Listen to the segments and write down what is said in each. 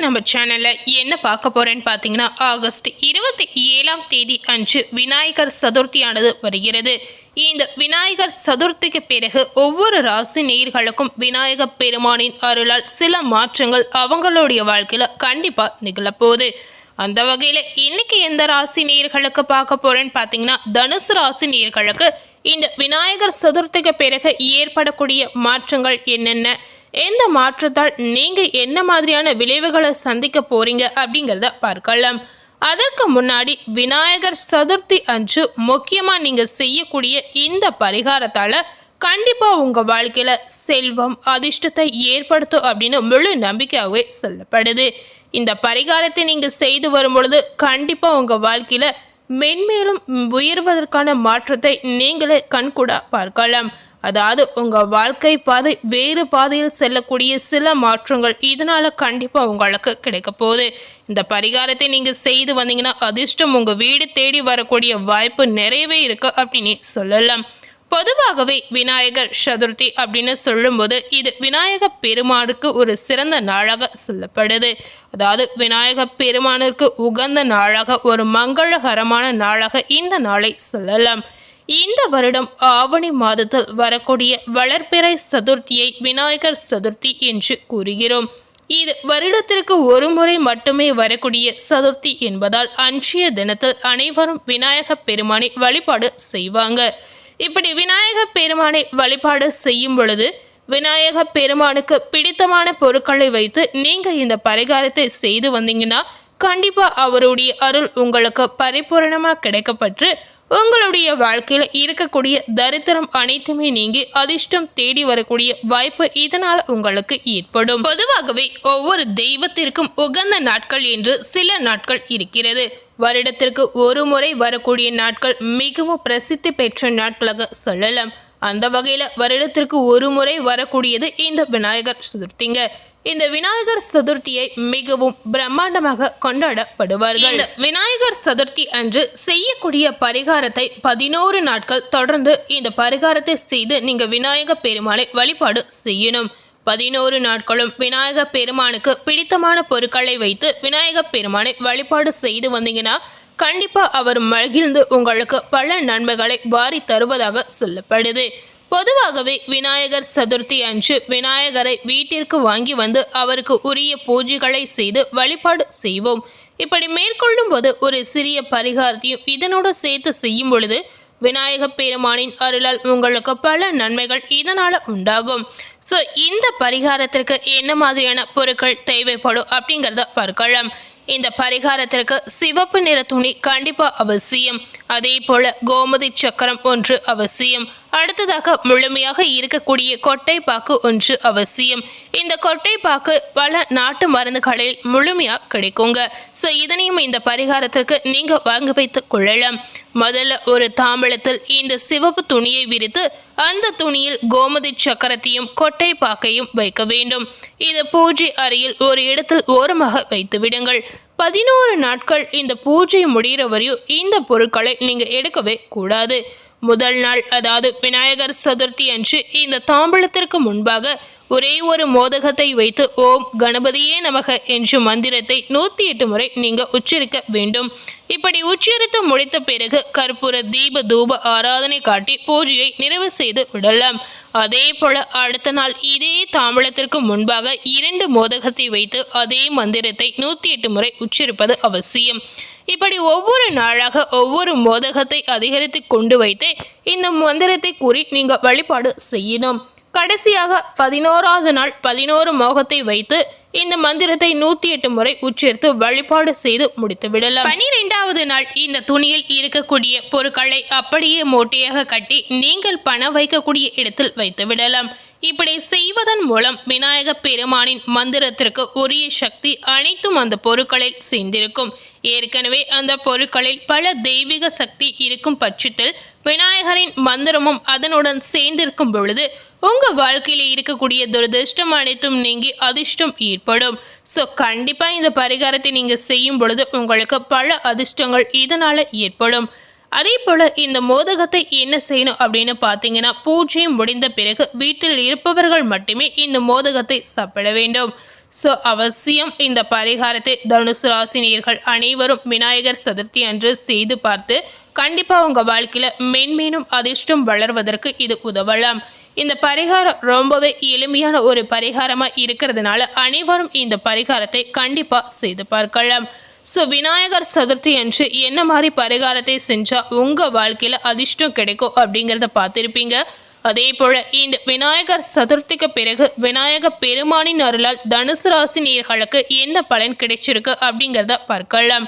நம்ம சேனல்ல என்ன பார்க்க போறேன்னு பார்த்தீங்கன்னா, ஆகஸ்ட் 27ஆம் தேதி அன்று விநாயகர் சதுர்த்தியானது வருகிறது. இந்த விநாயகர் சதுர்த்திக்கு பிறகு ஒவ்வொரு ராசி நேயர்களுக்கும் விநாயகப் பெருமானின் அருளால் சில மாற்றங்கள் அவங்களுடைய வாழ்க்கையில கண்டிப்பா நிகழப்போகுது. அந்த வகையில இன்னைக்கு எந்த ராசி நேயர்களுக்கு பார்க்க போறேன்னு பார்த்தீங்கன்னா, தனுசு ராசி நேயர்களுக்கு இந்த விநாயகர் சதுர்த்திக்கு பிறகு ஏற்படக்கூடிய மாற்றங்கள் என்னென்ன, எந்த மாற்றத்தால் நீங்க என்ன மாதிரியான விளைவுகளை சந்திக்க போறீங்க அப்படிங்கிறத பார்க்கலாம். அதற்கு முன்னாடி விநாயகர் சதுர்த்தி அன்று முக்கியமா நீங்க செய்யக்கூடிய இந்த பரிகாரத்தால கண்டிப்பா உங்க வாழ்க்கையில செல்வம் அதிர்ஷ்டத்தை ஏற்படுத்தும் அப்படின்னு முழு நம்பிக்கையாகவே சொல்லப்படுது. இந்த பரிகாரத்தை நீங்க செய்து வரும் பொழுது கண்டிப்பா உங்க வாழ்க்கையில மென்மேலும் உயர்வதற்கான மாற்றத்தை நீங்களே கண்கூடா பார்க்கலாம். அதாவது உங்க வாழ்க்கை பாதை வேறு பாதையில் செல்லக்கூடிய சில மாற்றங்கள் இதனால கண்டிப்பா உங்களுக்கு கிடைக்க போகுது. இந்த பரிகாரத்தை நீங்க செய்து வந்தீங்கன்னா அதிர்ஷ்டம் உங்க வீடு தேடி வரக்கூடிய வாய்ப்பு நிறையவே இருக்கு அப்படின்னு சொல்லலாம். பொதுவாகவே விநாயகர் சதுர்த்தி அப்படின்னு சொல்லும்போது இது விநாயக பெருமானுக்கு ஒரு சிறந்த நாளாக சொல்லப்படுது. அதாவது விநாயக பெருமானுக்கு உகந்த நாளாக, ஒரு மங்களகரமான நாளாக இந்த நாளை சொல்லலாம். இந்த வருடம் ஆவணி மாதத்தில் வரக்கூடிய வளர்பிறை சதுர்த்தியை விநாயகர் சதுர்த்தி என்று கூறுகிறோம். இது வருடத்திற்கு ஒரு முறை மட்டுமே வரக்கூடிய சதுர்த்தி என்பதால் அன்றைய தினத்தில் அனைவரும் விநாயக பெருமானை வழிபாடு செய்வாங்க. இப்படி விநாயக பெருமானை வழிபாடு செய்யும் பொழுது விநாயக பெருமானுக்கு பிடித்தமான பொருட்களை வைத்து நீங்க இந்த பரிகாரத்தை செய்து வந்தீங்கன்னா கண்டிப்பா அவருடைய அருள் உங்களுக்கு பரிபூரணமாக கிடைக்கப்பட்டு உங்களுடைய வாழ்க்கையில இருக்கக்கூடிய தரித்திரம் அனைத்துமே நீங்கி அதிர்ஷ்டம் தேடி வரக்கூடிய வாய்ப்பு இதனால் உங்களுக்கு ஏற்படும். பொதுவாகவே ஒவ்வொரு தெய்வத்திற்கும் உகந்த நாட்கள் என்று சில நாட்கள் இருக்கிறது. வருடத்திற்கு ஒரு முறை வரக்கூடிய நாட்கள் மிகவும் பிரசித்தி பெற்ற நாட்களாக சொல்லலாம். அந்த வகையில வருடத்திற்கு ஒரு முறை வரக்கூடியது இந்த விநாயகர் சதுர்த்திங்க. இந்த விநாயகர் சதுர்த்தியை மிகவும் பிரம்மாண்டமாக கொண்டாடப்படுவார்கள். இந்த விநாயகர் சதுர்த்தி அன்று செய்யக்கூடிய பரிகாரத்தை 11 நாட்கள் தொடர்ந்து இந்த பரிகாரத்தை செய்து நீங்க விநாயக பெருமானை வழிபாடு செய்யணும். 11 நாட்களும் விநாயக பெருமானுக்கு பிடித்தமான பொருட்களை வைத்து விநாயக பெருமானை வழிபாடு செய்து வந்தீங்கன்னா கண்டிப்பா அவர் மகிழ்ந்து உங்களுக்கு பல நன்மைகளை வாரி தருவதாக சொல்லப்படுது. பொதுவாகவே விநாயகர் சதுர்த்தி அன்று விநாயகரை வீட்டிற்கு வாங்கி வந்து அவருக்கு உரிய பூஜைகளை செய்து வழிபாடு செய்வோம். இப்படி மேற்கொள்ளும் போது ஒரு சிறிய பரிகாரத்தையும் இதனோடு சேர்த்து செய்யும் பொழுது விநாயக பெருமானின் அருளால் உங்களுக்கு பல நன்மைகள் இதனால உண்டாகும். ஸோ இந்த பரிகாரத்திற்கு என்ன மாதிரியான பொருட்கள் தேவைப்படும் அப்படிங்கிறத பார்க்கலாம். இந்த பரிகாரத்திற்கு சிவப்பு நிற துணி கண்டிப்பா அவசியம். அதே போல கோமதி சக்கரம் ஒன்று அவசியம். அடுத்ததாக முழுமையாக இருக்கக்கூடிய கொட்டை பாக்கு ஒன்று அவசியம். இந்த கொட்டை பாக்கு பல நாட்டு மருந்துகளில் முழுமையாக கிடைக்குங்க. ஸோ இதனையும் இந்த பரிகாரத்திற்கு நீங்க வாங்கி வைத்துக் கொள்ளலாம். முதல்ல ஒரு தாம்பலத்தில் இந்த சிவப்பு துணியை விரித்து அந்த துணியில் கோமதி சக்கரத்தையும் கொட்டை பாக்கையும் வைக்க வேண்டும். இது பூஜை அறையில் ஒரு இடத்தில் ஓரமாக வைத்து விடுங்கள். 11 நாட்கள் இந்த பூஜை முடிகிற வரையும் இந்த பொருட்களை நீங்க எடுக்கவே கூடாது. முதல் நாள் அதாவது விநாயகர் சதுர்த்தி அன்று இந்த தாம்பலத்திற்கு முன்பாக ஒரே ஒரு மோதகத்தை வைத்து ஓம் கணபதியே நமக என்ற மந்திரத்தை 108 முறை நீங்க உச்சரிக்க வேண்டும். இப்படி உச்சரித்து முடித்த பிறகு கற்பூர தீப தூப ஆராதனை காட்டி பூஜையை நிறைவு செய்து விடலாம். அதே போல அடுத்த நாள் இதே தாம்பலத்திற்கு முன்பாக 2 மோதகத்தை வைத்து அதே மந்திரத்தை 108 முறை உச்சரிப்பது அவசியம். இப்படி ஒவ்வொரு நாளாக ஒவ்வொரு மோதகத்தை அதிகரித்து கொண்டு வைத்து இந்த மந்திரத்தை கூறி நீங்க வழிபாடு செய்யணும். கடைசியாக 11வது நாள் 11 மோகத்தை வைத்து இந்த மந்திரத்தை 108 முறை உச்சரித்து வழிபாடு செய்து முடித்து விடலாம். 12வது நாள் இந்த துணியில் இருக்கக்கூடிய பொருட்களை அப்படியே மூட்டையாக கட்டி நீங்கள் பணம் வைக்கக்கூடிய இடத்தில் வைத்து விடலாம். இப்படி செய்வதன் மூலம் விநாயக பெருமானின் மந்திரத்திற்கு உரிய சக்தி அனைத்தும் அந்த பொருட்களில் சேர்ந்திருக்கும். ஏற்கனவே அந்த பொருட்களில் பல தெய்வீக சக்தி இருக்கும் பட்சத்தில் விநாயகரின் மந்திரமும் அதனுடன் சேர்ந்திருக்கும் பொழுது உங்க வாழ்க்கையில இருக்கக்கூடிய துரதிர்ஷ்டம் அனைத்தும் நீங்கி அதிர்ஷ்டம் ஏற்படும். ஸோ கண்டிப்பா இந்த பரிகாரத்தை நீங்க செய்யும் பொழுது உங்களுக்கு பல அதிர்ஷ்டங்கள் இதனால ஏற்படும். அதே போல இந்த மோதகத்தை என்ன செய்யணும் அப்படின்னு பார்த்தீங்கன்னா, பூஜை முடிந்த பிறகு வீட்டில் இருப்பவர்கள் மட்டுமே இந்த மோதகத்தை சாப்பிட வேண்டும். ஸோ அவசியம் இந்த பரிகாரத்தை தனுசு ராசி நேயர்கள் அனைவரும் விநாயகர் சதுர்த்தி அன்று செய்து பார்த்து கண்டிப்பாக உங்கள் வாழ்க்கையில் மென்மேலும் அதிர்ஷ்டம் வளர்வதற்கு இது உதவலாம். இந்த பரிகாரம் ரொம்பவே எளிமையான ஒரு பரிகாரமாக இருக்கிறதுனால அனைவரும் இந்த பரிகாரத்தை கண்டிப்பாக செய்து பார்க்கலாம். ஸோ விநாயகர் சதுர்த்தி அன்று என்ன மாதிரி பரிகாரத்தை செஞ்சால் உங்கள் வாழ்க்கையில் அதிர்ஷ்டம் கிடைக்கும் அப்படிங்கிறத பார்த்துருப்பீங்க. அதே போல இந்த விநாயகர் சதுர்த்திக்கு பிறகு விநாயக பெருமானின் அருளால் தனுசு ராசி நேயர்களுக்கு என்ன பலன் கிடைச்சிருக்கு அப்படிங்கிறத பார்க்கலாம்.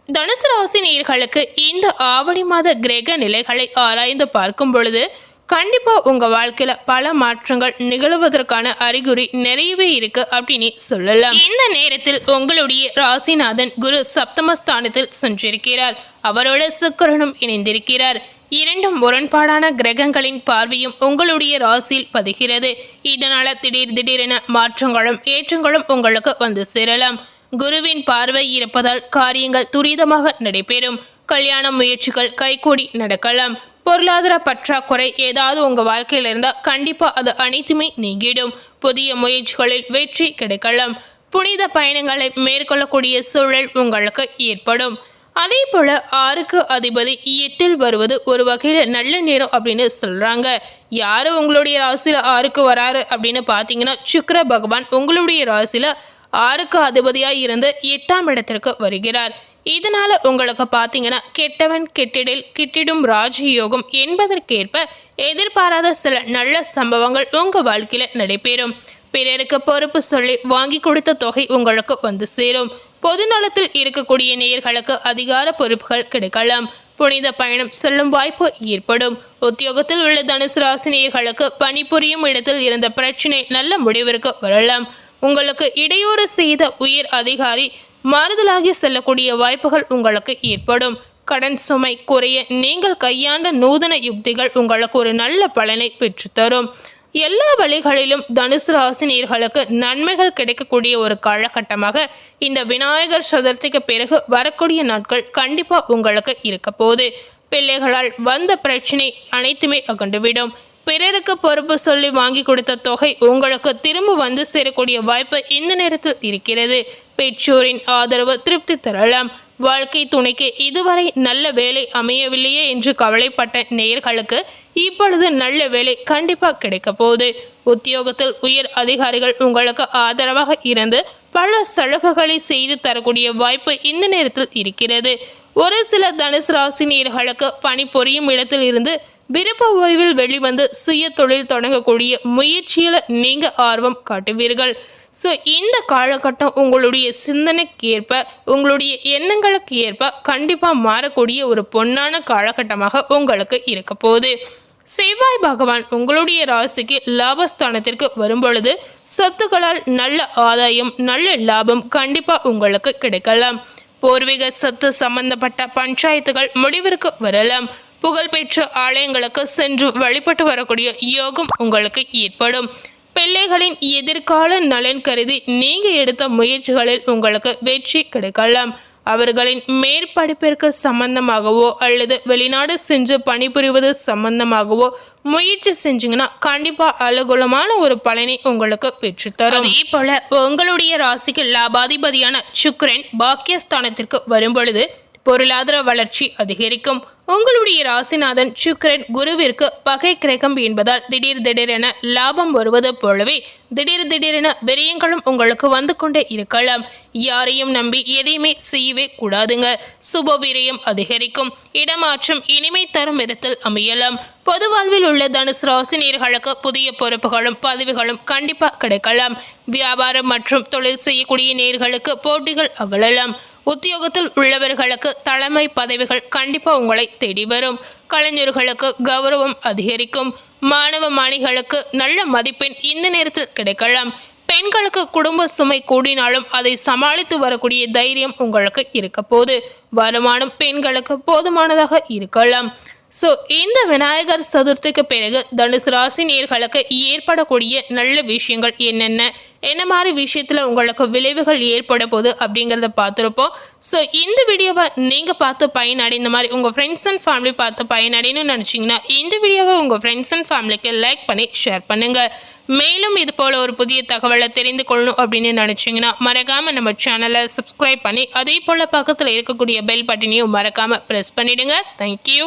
தனுசு ராசி நேயர்களுக்கு இந்த ஆவணி மாத கிரக நிலைகளை ஆராய்ந்து பார்க்கும் பொழுது கண்டிப்பா உங்க வாழ்க்கையில பல மாற்றங்கள் நிகழ்வதற்கான அறிகுறி நிறையவே இருக்கு அப்படின்னு சொல்லலாம். இந்த நேரத்தில் உங்களுடைய ராசிநாதன் குரு சப்தமஸ்தானத்தில் சென்றிருக்கிறார். அவரோட சுக்கிரனும் இணைந்திருக்கிறார். இரண்டும் முரண்பாடான கிரகங்களின் பார்வையும் உங்களுடைய ராசியில் பதிகிறது. இதனால திடீரென மாற்றங்களும் ஏற்றங்களும் உங்களுக்கு வந்து சேரலாம். குருவின் பார்வை இருப்பதால் காரியங்கள் துரிதமாக நடைபெறும். கல்யாண முயற்சிகள் கைகூடி நடக்கலாம். பொருளாதார பற்றாக்குறை ஏதாவது உங்க வாழ்க்கையில் இருந்தால் கண்டிப்பா அது அனைத்துமே நீங்கிடும். புதிய முயற்சிகளில் வெற்றி கிடைக்கலாம். புனித பயணங்களை மேற்கொள்ளக்கூடிய சூழல் உங்களுக்கு ஏற்படும். அதே போல 6க்கு அதிபதி 8ல் வருவது ஒரு வகையில் நல்ல நேரம் அப்படின்னு சொல்றாங்க. யாரு உங்களுடைய ராசியில 6க்கு வராரு அப்படின்னு பார்த்தீங்கன்னா சுக்கிர பகவான் உங்களுடைய ராசியில 6க்கு அதிபதியாய் இருந்து 8ஆம் இடத்திற்கு வருகிறார். இதனால உங்களுக்கு பார்த்தீங்கன்னா கெட்டவன் கெட்டிடில் கிட்டிடும் ராஜயோகம் என்பதற்கேற்ப எதிர்பாராத சில நல்ல சம்பவங்கள் உங்க வாழ்க்கையில நடைபெறும். பிறருக்கு பொறுப்பு சொல்லி வாங்கி கொடுத்த தொகை உங்களுக்கு வந்து சேரும். பொது நலத்தில் இருக்கக்கூடிய நேயர்களுக்கு அதிகார பொறுப்புகள் கிடைக்கலாம். புனித பயணம் செல்லும் வாய்ப்பு ஏற்படும். உத்தியோகத்தில் உள்ள தனுசு ராசி நேயர்களுக்கு பணிபுரியும் இடத்தில் இருந்த பிரச்சனை நல்ல முடிவிற்கு வரலாம். உங்களுக்கு இடையூறு செய்த உயர் அதிகாரி மாறுதலாகி செல்லக்கூடிய வாய்ப்புகள் உங்களுக்கு ஏற்படும். கடன் சுமை குறைய நீங்கள் கையாண்ட நூதன யுக்திகள் உங்களுக்கு ஒரு நல்ல பலனை பெற்றுத்தரும். எல்லா வழிகளிலும் தனுசு ராசி நேயர்களுக்கு நன்மைகள் கிடைக்கக்கூடிய ஒரு காலகட்டமாக இந்த விநாயகர் சதுர்த்திக்கு பிறகு வரக்கூடிய நாட்கள் கண்டிப்பா உங்களுக்கு இருக்க போகுது. பிள்ளைகளால் வந்த பிரச்சனை அனைத்துமே அகண்டுவிடும். பிறருக்கு பொறுப்பு சொல்லி வாங்கி கொடுத்த தொகை உங்களுக்கு திரும்ப வந்து சேரக்கூடிய வாய்ப்பு இந்த நேரத்தில் இருக்கிறது. பெற்றோரின் ஆதரவு திருப்தி தரலாம். வாழ்க்கை துணைக்கு இதுவரை நல்ல வேலை அமையவில்லையே என்று கவலைப்பட்ட நேயர்களுக்கு இப்பொழுது நல்ல வேலை கண்டிப்பா கிடைக்க போகுது. உத்தியோகத்தில் உயர் அதிகாரிகள் உங்களுக்கு ஆதரவாக இருந்து பல சலுகைகளை செய்து தரக்கூடிய வாய்ப்பு இந்த நேரத்தில் இருக்கிறது. ஒரு சில தனுசு ராசி நேயர்களுக்கு பணிபுரியும் இடத்தில் இருந்து விருப்ப ஓய்வில் வெளிவந்து சுய தொழில் தொடங்கக்கூடிய முயற்சியில் நீங்க ஆர்வம் காட்டுவீர்கள். ஸோ இந்த காலகட்டம் உங்களுடைய சிந்தனைக்கு ஏற்ப உங்களுடைய எண்ணங்களுக்கு ஏற்ப கண்டிப்பாக மாறக்கூடிய ஒரு பொன்னான காலகட்டமாக உங்களுக்கு இருக்க போகுது. செவ்வாய் பகவான் உங்களுடைய ராசிக்கு லாபஸ்தானத்திற்கு வரும்பொழுது சொத்துக்களால் நல்ல ஆதாயம் நல்ல லாபம் கண்டிப்பாக உங்களுக்கு கிடைக்கலாம். பூர்வீக சொத்து சம்பந்தப்பட்ட பஞ்சாயத்துகள் முடிவிற்கு வரலாம். புகழ்பெற்ற ஆலயங்களுக்கு சென்று வழிபட்டு வரக்கூடிய யோகம் உங்களுக்கு ஏற்படும். பிள்ளைகளின் எதிர்கால நலன் கருதி நீங்க எடுத்த முயற்சிகளில் உங்களுக்கு வெற்றி கிடைக்கலாம். அவர்களின் மேற்படிப்பிற்கு சம்பந்தமாகவோ அல்லது வெளிநாடு சென்று பணிபுரிவது சம்பந்தமாகவோ முயற்சி செஞ்சீங்கன்னா கண்டிப்பா அனுகூலமான ஒரு பலனை உங்களுக்கு பெற்றுத்தரும். அதே போல உங்களுடைய ராசிக்கு லாபாதிபதியான சுக்கிரன் பாக்கியஸ்தானத்திற்கு வரும்பொழுது பொருளாதார வளர்ச்சி அதிகரிக்கும். உங்களுடைய ராசிநாதன் சுக்கிரன் குருவிற்கு பகை கிரகம் என்பதால் திடீரென லாபம் வருவது போலவே திடீரென விரயங்களும் உங்களுக்கு வந்து கொண்டே இருக்கலாம். யாரையும் நம்பி எதையுமே செய்யவே கூடாதுங்க. சுப விரயம் அதிகரிக்கும். இடமாற்றம் இனிமை தரும் விதத்தில் அமையலாம். பொது வாழ்வில் உள்ள தனுசு ராசி நேயர்களுக்கு புதிய பொறுப்புகளும் பதவிகளும் கண்டிப்பா கிடைக்கலாம். வியாபாரம் மற்றும் தொழில் செய்யக்கூடிய நேயர்களுக்கு போட்டிகள் அகலலாம். உத்தியோகத்தில் உள்ளவர்களுக்கு தலைமை பதவிகள் கண்டிப்பா உங்களை தேடி வரும். கலைஞர்களுக்கு கௌரவம் அதிகரிக்கும். மாணவ மாணிகளுக்கு நல்ல மதிப்பெண் இந்த நேரத்தில் கிடைக்கலாம். பெண்களுக்கு குடும்ப சுமை கூடினாலும் அதை சமாளித்து வரக்கூடிய தைரியம் உங்களுக்கு இருக்க போது. வருமானம் பெண்களுக்கு போதுமானதாக இருக்கலாம். ஸோ இந்த விநாயகர் சதுர்த்திக்கு பிறகு தனுசு ராசி நேயர்களுக்கு ஏற்படக்கூடிய நல்ல விஷயங்கள் என்ன மாதிரி விஷயத்தில் உங்களுக்கு விளைவுகள் ஏற்பட போகுது அப்படிங்கிறத பார்த்துருப்போம். ஸோ இந்த வீடியோவை நீங்கள் பார்த்து பயனடைந்த மாதிரி உங்கள் ஃப்ரெண்ட்ஸ் அண்ட் ஃபேமிலி பார்த்து பயனடையணும்னு நினச்சிங்கன்னா இந்த வீடியோவை உங்கள் ஃப்ரெண்ட்ஸ் அண்ட் ஃபேமிலிக்கு லைக் பண்ணி ஷேர் பண்ணுங்கள். மேலும் இது போல ஒரு புதிய தகவலை தெரிந்து கொள்ளணும் அப்படின்னு நினைச்சீங்கன்னா மறக்காம நம்ம சேனலை சப்ஸ்கிரைப் பண்ணி அதே போல பக்கத்தில் இருக்கக்கூடிய பெல் பட்டனையும் மறக்காம பிரஸ் பண்ணிடுங்க. தேங்க்யூ.